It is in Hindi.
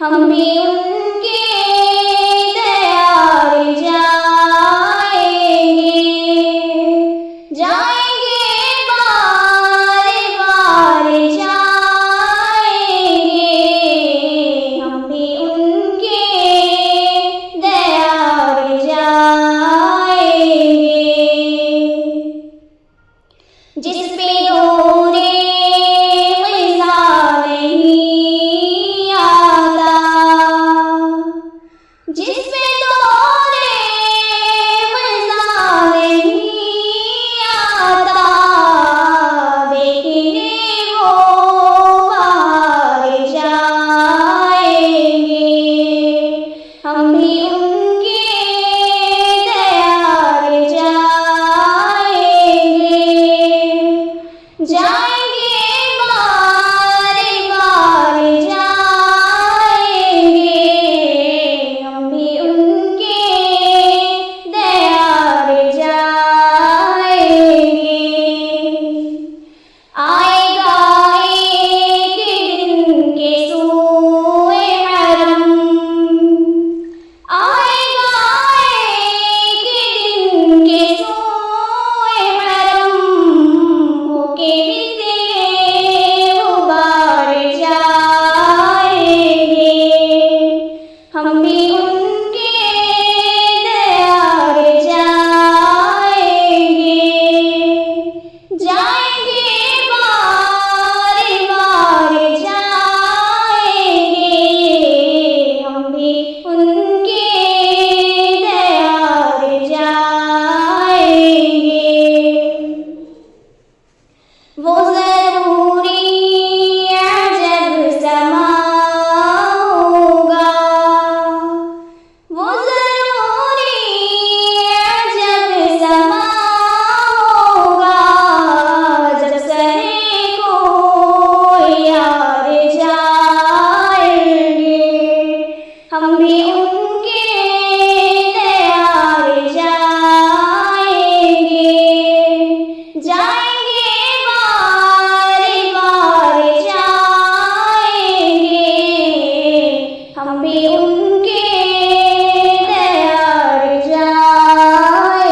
हम भी उनके दयार जाएंगे, जाएंगे बार बार जाएंगे, हम भी उनके दयार जाएंगे। जिस पे नूरे ग़िज़ा नहीं आता, जिस पे नूरे ग़िज़ा नहीं आता, देखने वो बाहर जाएंगे, हम भी उनके दयार जाएंगे, जाएंगे बार बार जाएंगे, हम भी उनके दयार जाएंगे। आएगा एक दिन के सूए हरम, आएगा एक दिन के सूए हरम, होके बिजले गुबार जाएंगे, हम भी उनके दयार जाएंगे, जाएंगे बार बार जाएंगे, हम भी उनके दयार जाएंगे। वो ज़रूरी अजब समा होगा, वो ज़रूरी अजब समा होगा, जब सरे को यार जाएंगे, हम भी उनके दयार जाएंगे, जाएंगे बार बार जाएंगे, हम भी उनके